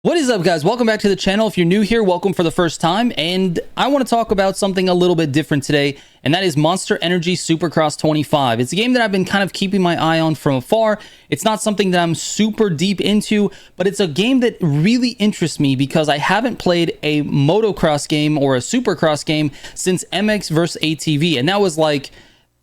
What is up, guys? Welcome back to the channel. If you're new here, welcome for the first time, and I want to talk about something a little bit different today, and that is Monster Energy Supercross 25. It's a game that I've been kind of keeping my eye on from afar. It's not something that I'm super deep into, but it's a game that really interests me because I haven't played a motocross game or a supercross game since MX vs ATV, and that was like,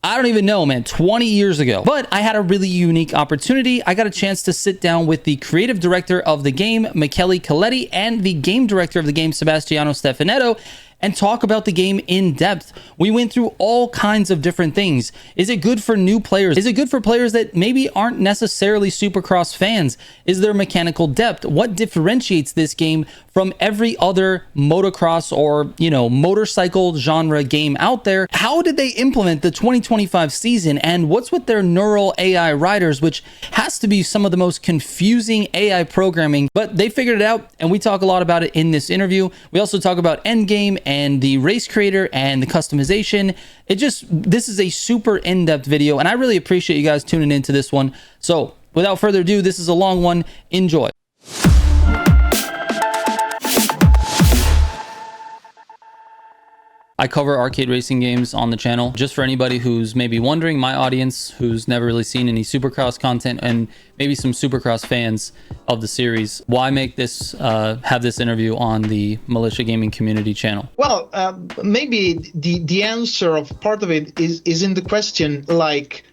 I don't even know, man, 20 years ago. But I had a really unique opportunity. I got a chance to sit down with the creative director of the game, Michele Coletti, and the game director of the game, Sebastiano Stefanetto, and talk about the game in depth. We went through all kinds of different things. Is it good for new players? Is it good for players that maybe aren't necessarily Supercross fans? Is there mechanical depth? What differentiates this game from every other motocross or, motorcycle genre game out there? How did they implement the 2025 season? And what's with their neural AI riders, which has to be some of the most confusing AI programming, but they figured it out, and we talk a lot about it in this interview. We also talk about Endgame and the race creator and the customization. This is a super in-depth video, and I really appreciate you guys tuning into this one. So without further ado, this is a long one. Enjoy. I cover arcade racing games on the channel. Just for anybody who's maybe wondering, my audience who's never really seen any Supercross content and maybe some Supercross fans of the series, why make this have this interview on the Militia Gaming Community channel? Well, maybe the answer of part of it is in the question, like,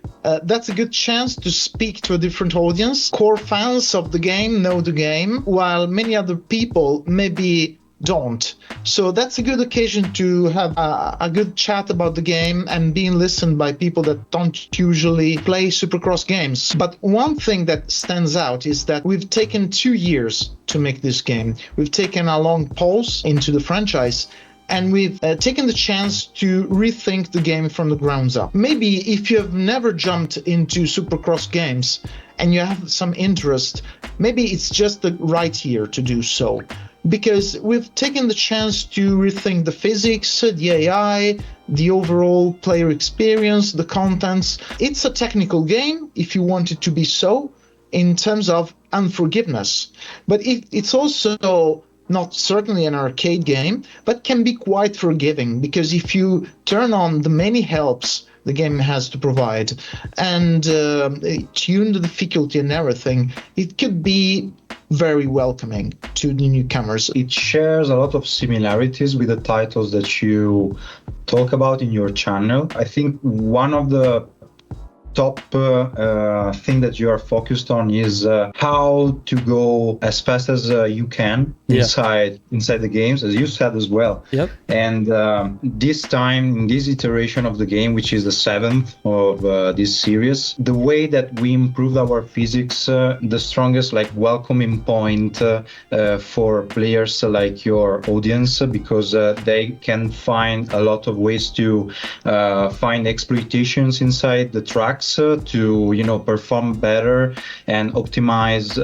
that's a good chance to speak to a different audience. Core fans of the game know the game, while many other people maybe don't. So that's a good occasion to have a good chat about the game and being listened by people that don't usually play Supercross games. But one thing that stands out is that we've taken 2 years to make this game. We've taken a long pause into the franchise, and we've taken the chance to rethink the game from the grounds up. Maybe if you have never jumped into Supercross games and you have some interest, maybe it's just the right year to do so. Because we've taken the chance to rethink the physics, the AI, the overall player experience, the contents. It's a technical game, if you want it to be so, in terms of unforgiveness. But it's also not certainly an arcade game, but can be quite forgiving, because if you turn on the many helps the game has to provide and tune the difficulty and everything, it could be very welcoming to the newcomers. It shares a lot of similarities with the titles that you talk about in your channel. I think one of the top thing that you are focused on is how to go as fast as you can inside the games, as you said as well. Yep. And this time, in this iteration of the game, which is the 7th of this series, the way that we improved our physics, the strongest welcoming point for players like your audience, because they can find a lot of ways to find exploitations inside the tracks to perform better and optimize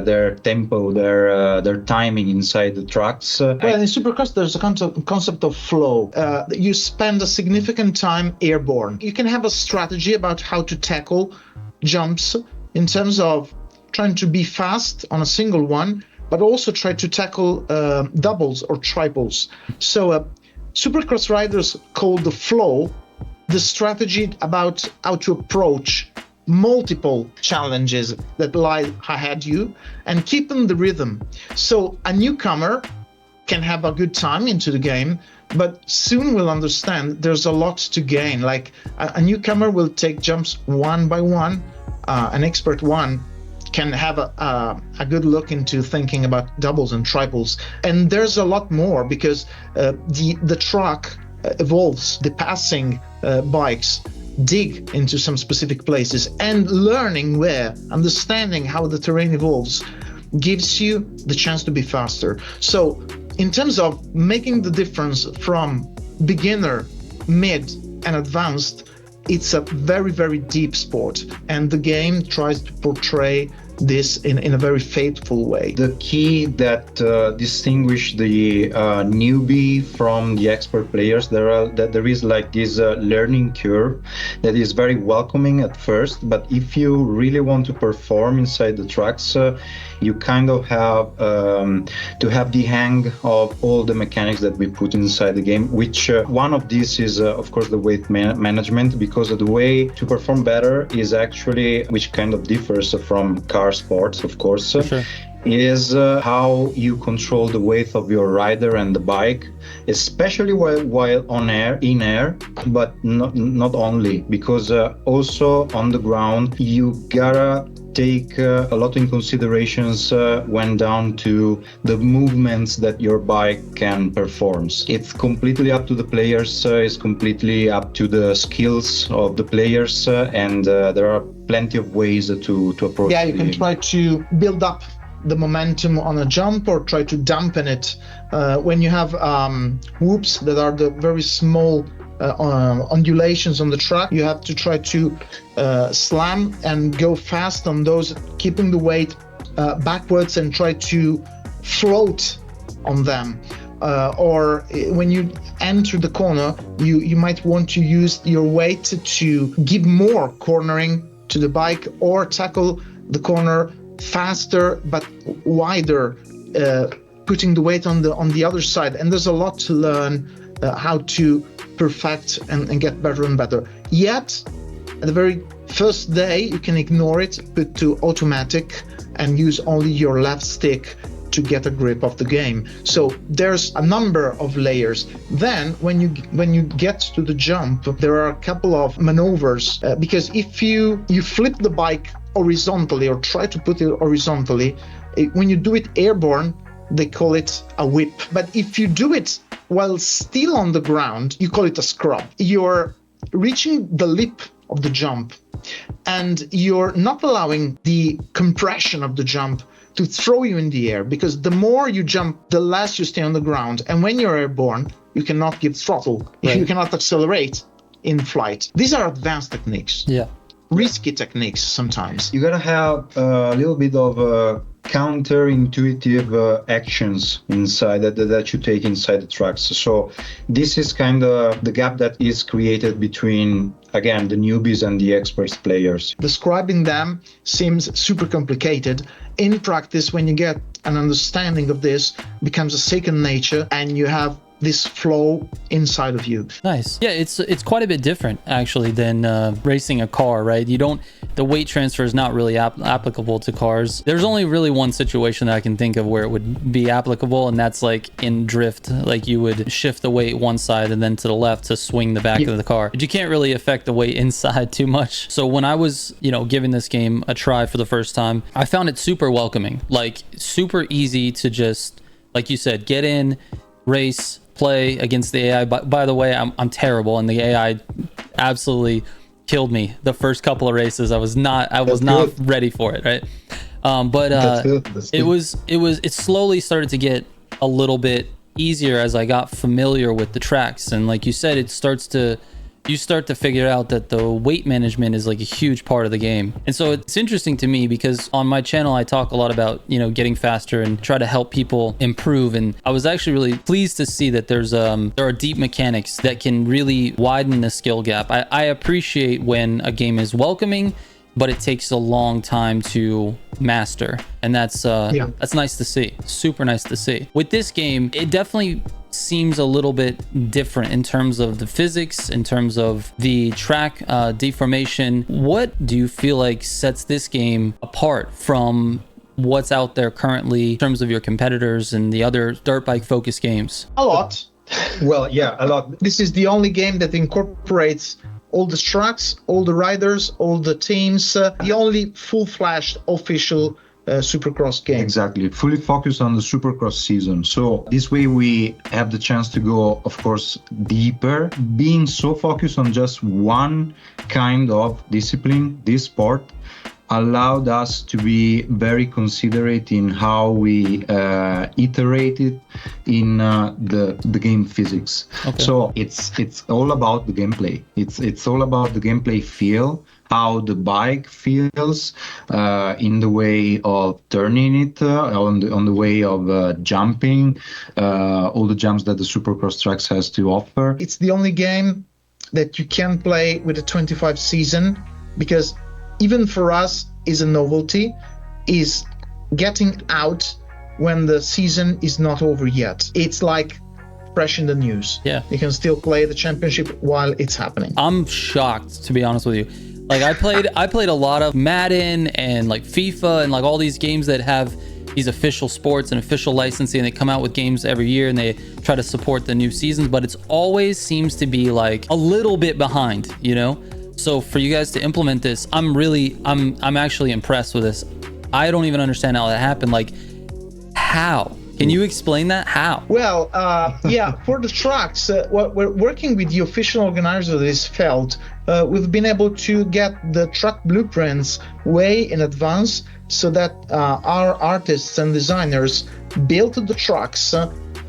their tempo, their timing inside the tracks. Well, in Supercross there's a concept of flow. You spend a significant time airborne. You can have a strategy about how to tackle jumps in terms of trying to be fast on a single one, but also try to tackle doubles or triples. So Supercross riders call the flow the strategy about how to approach multiple challenges that lie ahead you and keeping the rhythm. So a newcomer can have a good time into the game, but soon will understand there's a lot to gain. Like a newcomer will take jumps one by one. An expert one can have a good look into thinking about doubles and triples. And there's a lot more, because the track evolves. The passing bikes dig into some specific places, and learning where, understanding how the terrain evolves, gives you the chance to be faster. So in terms of making the difference from beginner, mid and advanced, it's a very, very deep sport, and the game tries to portray this in a very faithful way. The key that distinguish the newbie from the expert players, there is like this learning curve that is very welcoming at first, but if you really want to perform inside the tracks, you kind of have to have the hang of all the mechanics that we put inside the game, which one of these is of course the weight management, because the way to perform better is actually, which kind of differs from car sports, of course, Sure. is how you control the weight of your rider and the bike, especially while in air, but not only, because also on the ground you gotta take a lot in considerations when down to the movements that your bike can perform. It's completely up to the players, it's completely up to the skills of the players, and there are plenty of ways to approach. Yeah, you can try to build up the momentum on a jump or try to dampen it. When you have whoops that are the very small undulations on the track, you have to try to slam and go fast on those, keeping the weight backwards and try to float on them. Or when you enter the corner, you might want to use your weight to give more cornering to the bike, or tackle the corner faster but wider, putting the weight on the other side. And there's a lot to learn how to perfect and get better and better. Yet at the very first day you can ignore it, put to automatic and use only your left stick to get a grip of the game. So there's a number of layers. Then when you get to the jump, there are a couple of maneuvers, because if you flip the bike horizontally or try to put it horizontally, when you do it airborne, they call it a whip. But if you do it while still on the ground, you call it a scrub. You're reaching the lip of the jump and you're not allowing the compression of the jump to throw you in the air, because the more you jump, the less you stay on the ground. And when you're airborne, you cannot give throttle. Right. You cannot accelerate in flight. These are advanced techniques. Yeah. Risky techniques sometimes. You gotta have a little bit of counterintuitive actions inside that you take inside the tracks. So this is kind of the gap that is created between, again, the newbies and the experts players. Describing them seems super complicated. In practice, when you get an understanding of this, it becomes a second nature, and you have this flow inside of you. Nice. Yeah, it's quite a bit different actually than racing a car, right? The weight transfer is not really applicable to cars. There's only really one situation that I can think of where it would be applicable, and that's like in drift. Like you would shift the weight one side and then to the left to swing the back of the car. But you can't really affect the weight inside too much. So when I was, giving this game a try for the first time, I found it super welcoming, like super easy to just, like you said, get in, race, play against the AI. By the way, I'm terrible, and the AI absolutely killed me the first couple of races. I was not ready for it, right? But it slowly started to get a little bit easier as I got familiar with the tracks. And like you said, you start to figure out that the weight management is like a huge part of the game. And so it's interesting to me because on my channel, I talk a lot about, getting faster and try to help people improve. And I was actually really pleased to see that there are deep mechanics that can really widen the skill gap. I appreciate when a game is welcoming, but it takes a long time to master. And that's nice to see. Super nice to see. With this game, it definitely seems a little bit different in terms of the physics, in terms of the track deformation. What do you feel like sets this game apart from what's out there currently in terms of your competitors and the other dirt bike focused games? A lot. Well, yeah, a lot. This is the only game that incorporates all the tracks, all the riders, all the teams, the only full-fledged official Supercross game. Exactly, fully focused on the Supercross season. So this way we have the chance to go, of course, deeper. Being so focused on just one kind of discipline, this sport, allowed us to be very considerate in how we iterated in the game physics. Okay. So it's all about the gameplay. It's all about the gameplay feel, how the bike feels in the way of turning it, on the way of jumping, all the jumps that the Supercross tracks has to offer. It's the only game that you can play with a 25 season, because even for us is a novelty, is getting out when the season is not over yet. It's like fresh in the news. Yeah. You can still play the championship while it's happening. I'm shocked, to be honest with you. Like I played a lot of Madden and like FIFA and like all these games that have these official sports and official licensing, and they come out with games every year and they try to support the new seasons, but it's always seems to be like a little bit behind, you know? So for you guys to implement this, I'm actually impressed with this. I don't even understand how that happened. Like, how? Can you explain that? How? Well, yeah, for the tracks, what we're working with the official organizers of this felt, we've been able to get the track blueprints way in advance, so that our artists and designers built the tracks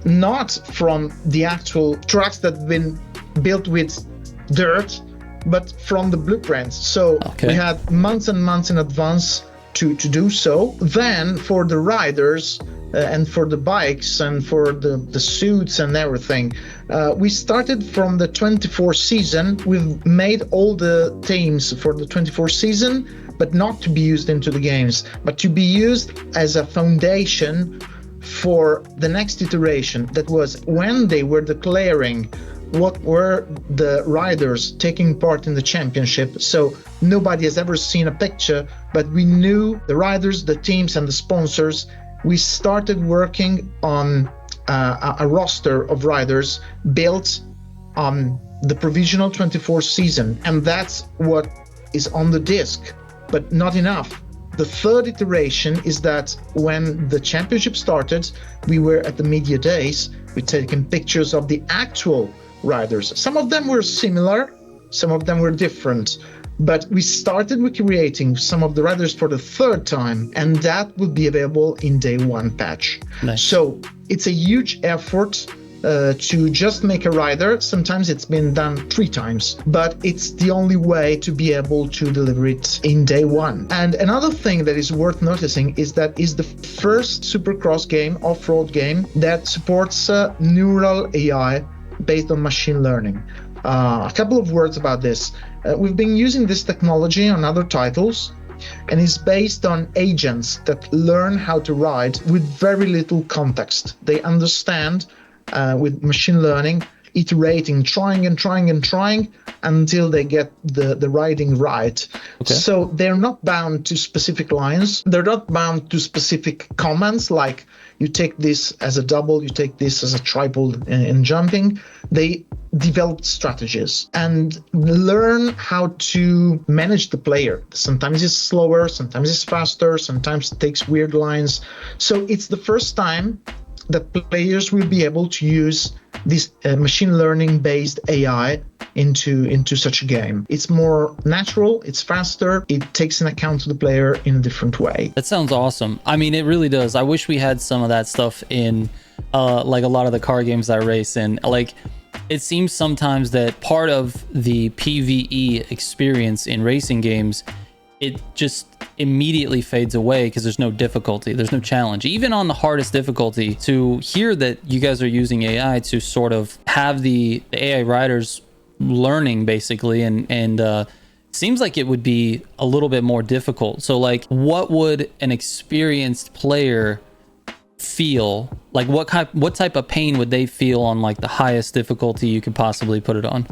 not from the actual tracks that have been built with dirt, but from the blueprints. So we had months and months in advance to do so. Then for the riders and for the bikes and for the suits and everything, we started from the 24 season. We've made all the themes for the 24 season, but not to be used into the games, but to be used as a foundation for the next iteration. That was when they were declaring what were the riders taking part in the championship. So nobody has ever seen a picture, but we knew the riders, the teams, and the sponsors. We started working on a roster of riders built on the provisional 24 season, and that's what is on the disc, but not enough. The third iteration is that when the championship started, we were at the media days, we'd taken pictures of the actual riders. Some of them were similar, some of them were different, but we started recreating some of the riders for the third time, and that will be available in day one patch. Nice. So it's a huge effort to just make a rider. Sometimes it's been done 3 times, but it's the only way to be able to deliver it in day one. And another thing that is worth noticing is that is the first Supercross game, off-road game, that supports neural AI based on machine learning. A couple of words about this. We've been using this technology on other titles, and it's based on agents that learn how to ride with very little context. They understand with machine learning, iterating, trying until they get the riding right. Okay. So they're not bound to specific lines. They're not bound to specific comments like you take this as a double, you take this as a triple in jumping. They develop strategies and learn how to manage the player. Sometimes it's slower, sometimes it's faster, sometimes it takes weird lines. So it's the first time that players will be able to use this machine learning based AI into such a game. It's more natural, it's faster, it takes into account the player in a different way. That sounds awesome. I mean, it really does. I wish we had some of that stuff in like a lot of the car games I race in. Like, it seems sometimes that part of the PvE experience in racing games, it just immediately fades away because there's no difficulty, there's no challenge. Even on the hardest difficulty, to hear that you guys are using AI to sort of have the AI riders learning basically, and seems like it would be a little bit more difficult. So like, what would an experienced player feel like? What type of pain would they feel on like the highest difficulty you could possibly put it on?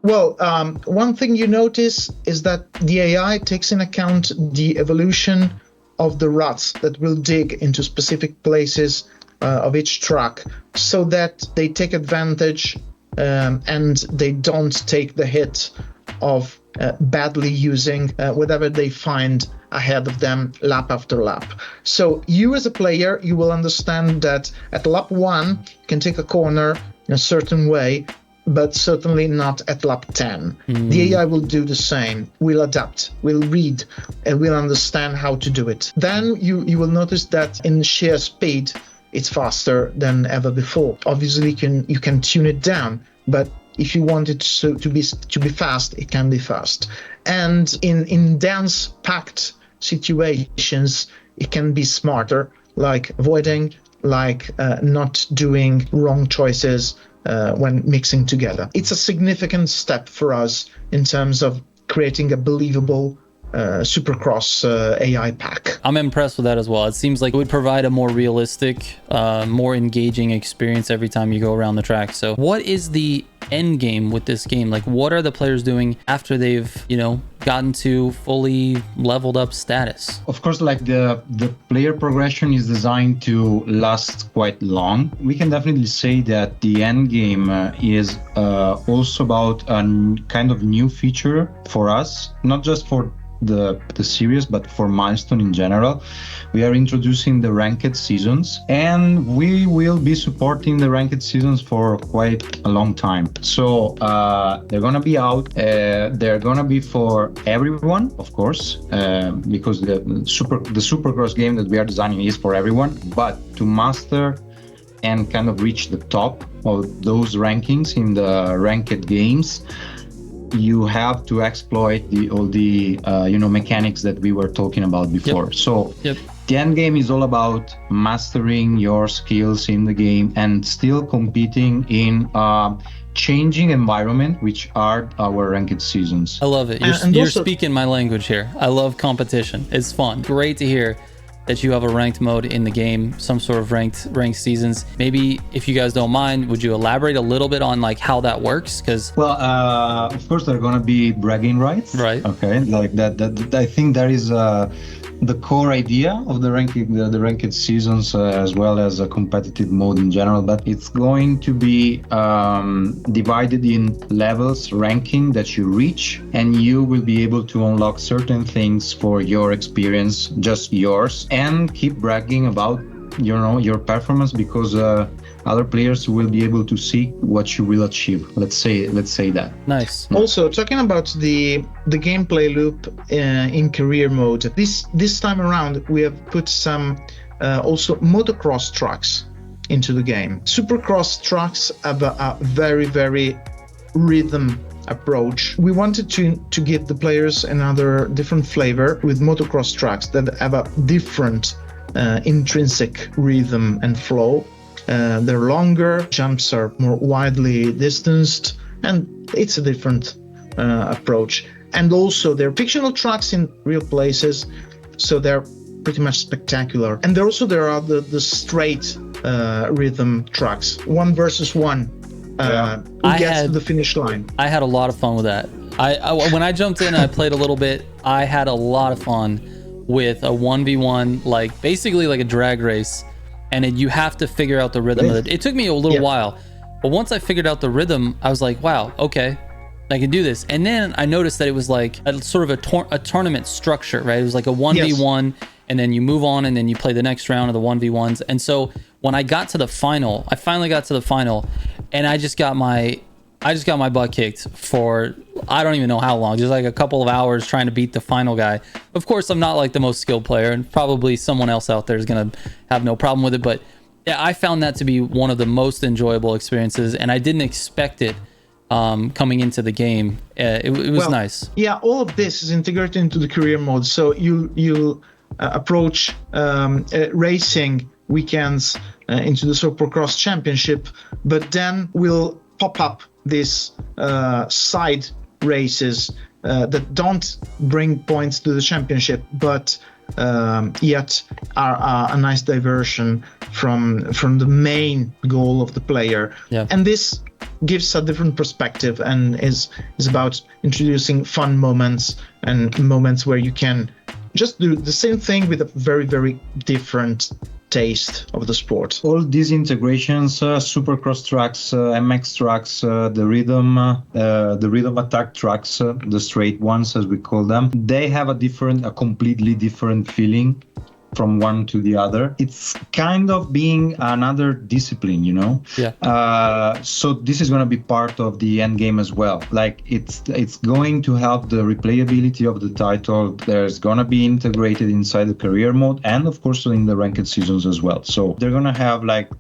Well, one thing you notice is that the AI takes in account the evolution of the ruts that will dig into specific places of each track, so that they take advantage and they don't take the hit of badly using whatever they find ahead of them lap after lap. So you as a player, you will understand that at lap 1 you can take a corner in a certain way, but certainly not at lap 10. The AI will do the same, will adapt, will read, and will understand how to do it. Then you will notice that in sheer speed, it's faster than ever before. Obviously, you can tune it down, but if you want it to be fast, it can be fast. And in dense, packed situations, it can be smarter, like avoiding, like not doing wrong choices when mixing together. It's a significant step for us in terms of creating a believable Supercross AI pack. I'm impressed with that as well. It seems like it would provide a more realistic, more engaging experience every time you go around the track. So what is the end game with this game? Like, what are the players doing after they've, gotten to fully leveled up status? Of course, like the player progression is designed to last quite long. We can definitely say that the end game is also about a kind of new feature for us, not just for the series, but for Milestone in general. We are introducing the ranked seasons, and we will be supporting the ranked seasons for quite a long time. So they're gonna be out. They're gonna be for everyone, of course, because the Supercross game that we are designing is for everyone. But to master and kind of reach the top of those rankings in the ranked games, you have to exploit all the mechanics that we were talking about before. Yep. So Yep. The end game is all about mastering your skills in the game and still competing in a changing environment, which are our ranked seasons. I love it. You're speaking my language here. I love competition. It's fun. Great to hear that you have a ranked mode in the game, some sort of ranked seasons. Maybe if you guys don't mind, would you elaborate a little bit on like how that works? Because of course there are gonna be bragging rights, right? Okay, like that I think that is the core idea of the ranked seasons, as well as a competitive mode in general. But it's going to be divided in levels, ranking that you reach, and you will be able to unlock certain things for your experience, just yours, and keep bragging about your performance, because other players will be able to see what you will achieve. Let's say that. Nice. Also, talking about the gameplay loop in career mode, this time around we have put some also motocross tracks into the game. Supercross tracks have a very, very rhythm approach. We wanted to give the players another different flavor with motocross tracks that have a different intrinsic rhythm and flow. They're longer, jumps are more widely distanced, and it's a different approach. And also they're fictional tracks in real places, so they're pretty much spectacular. And there are the straight rhythm tracks, 1 versus 1. Who gets to the finish line. I had a lot of fun with that. I when I jumped in and I played a little bit, I had a lot of fun with a 1v1, like basically like a drag race. And you have to figure out the rhythm of it. It took me a little while, but once I figured out the rhythm, I was like, wow, okay, I can do this. And then I noticed that it was like a sort of a tournament structure, right? It was like a 1v1, and then you move on, and then you play the next round of the 1v1s. And so when I got to the final, I finally got to the final, and I just got my butt kicked for, I don't even know how long, just like a couple of hours trying to beat the final guy. Of course, I'm not like the most skilled player, and probably someone else out there is going to have no problem with it. But yeah, I found that to be one of the most enjoyable experiences, and I didn't expect it coming into the game. It was nice. Yeah, all of this is integrated into the career mode. So you approach racing weekends into the Supercross Championship, but then we'll pop up these side races that don't bring points to the championship, but yet are a nice diversion from the main goal of the player. Yeah. And this gives a different perspective and is about introducing fun moments and moments where you can just do the same thing with a very, very different taste of the sport. All these integrations, Supercross tracks, MX tracks, the rhythm attack tracks, the straight ones as we call them, they have a completely different feeling from one to the other. It's kind of being another discipline, Yeah. So this is going to be part of the end game as well. Like it's going to help the replayability of the title. There's going to be integrated inside the career mode, and of course in the ranked seasons as well. So they're going to have like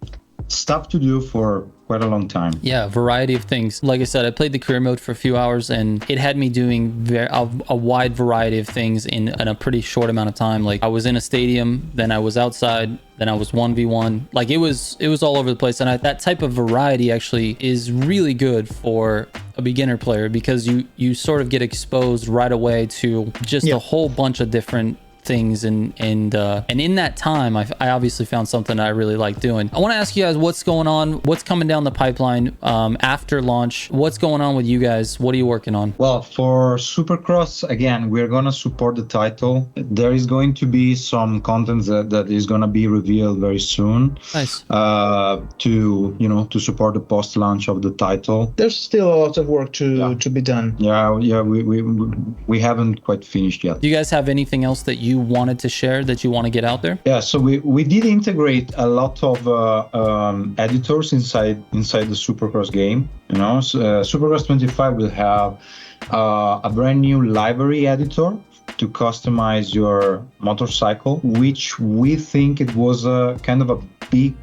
stuff to do for quite a long time. Yeah, variety of things. Like I said, I played the career mode for a few hours, and it had me doing a wide variety of things in a pretty short amount of time. Like I was in a stadium, then I was outside, then I was 1v1. Like it was all over the place. And that type of variety actually is really good for a beginner player, because you sort of get exposed right away to just a whole bunch of different things, and in that time I obviously found something I really like doing. I want to ask you guys what's going on, what's coming down the pipeline after launch. What's going on with you guys? What are you working on? Well, for Supercross, again, we're gonna support the title. There is going to be some content that is gonna be revealed very soon. Nice. To support the post-launch of the title. There's still a lot of work to be done. Yeah, we haven't quite finished yet. Do you guys have anything else that you wanted to share, that you want to get out there? Yeah, so we did integrate a lot of editors inside the Supercross game. So, Supercross 25 will have a brand new livery editor to customize your motorcycle, which we think it was a kind of a big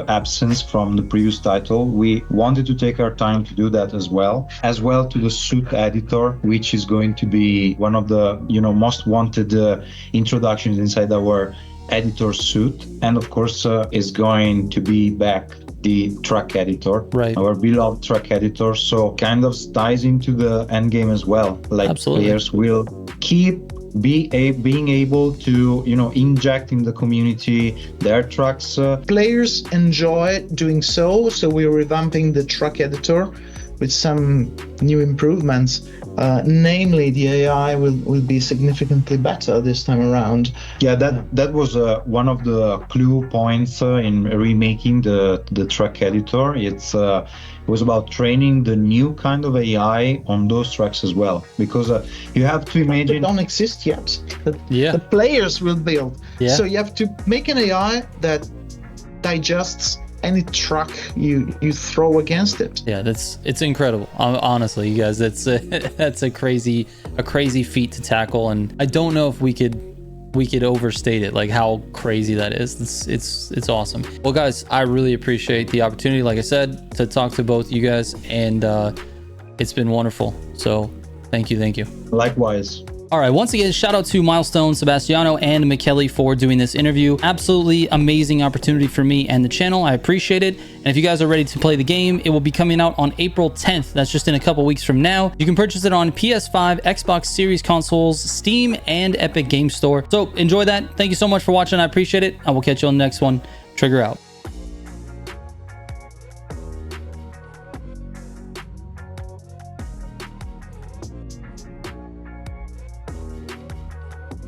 absence from the previous title. We wanted to take our time to do that as well to the suit editor, which is going to be one of the most wanted introductions inside our editor suite. And of course is going to be back the track editor, right? Our beloved track editor. So kind of ties into the end game as well. Like absolutely. Players will keep being able to inject in the community their tracks. Players enjoy doing so we're revamping the track editor with some new improvements. Namely, the AI will be significantly better this time around. Yeah, that was one of the clue points in remaking the track editor. It was about training the new kind of AI on those tracks as well, because you have to imagine they don't exist yet. The players will build. So you have to make an AI that digests any truck you throw against it. Yeah, it's incredible. Honestly, you guys, that's a crazy feat to tackle, and I don't know if we could overstate it, like how crazy that is. It's awesome. Well, guys, I really appreciate the opportunity, like I said, to talk to both you guys, and it's been wonderful. So thank you. Likewise. All right, once again, shout out to Milestone, Sebastiano, and Michele for doing this interview. Absolutely amazing opportunity for me and the channel. I appreciate it. And if you guys are ready to play the game, it will be coming out on April 10th. That's just in a couple weeks from now. You can purchase it on PS5, Xbox Series consoles, Steam, and Epic Game Store. So enjoy that. Thank you so much for watching. I appreciate it. I will catch you on the next one. Trigger out.